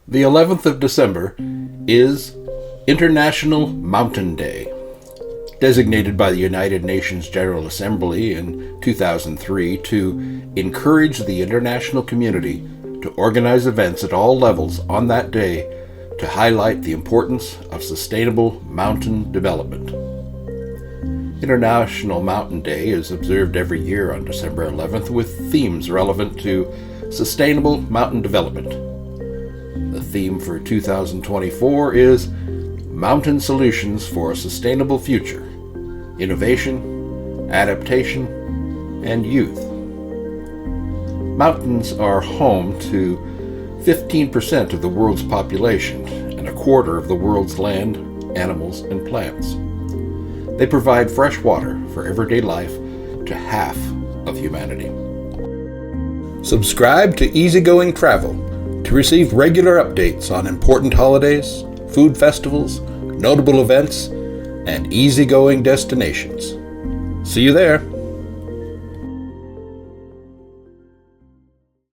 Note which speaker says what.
Speaker 1: The 11th of December is International Mountain Day, designated by the United Nations General Assembly in 2003 to encourage the international community to organize events at all levels on that day to highlight the importance of sustainable mountain development. International Mountain Day is observed every year on December 11th with themes relevant to sustainable mountain development. The theme for 2024 is Mountain Solutions for a Sustainable Future: Innovation, Adaptation, and Youth. Mountains are home to 15% of the world's population and a quarter of the world's land, animals, and plants. They provide fresh water for everyday life to half of humanity. Subscribe to Easygoing Travel to receive regular updates on important holidays, food festivals, notable events, and easygoing destinations. See you there!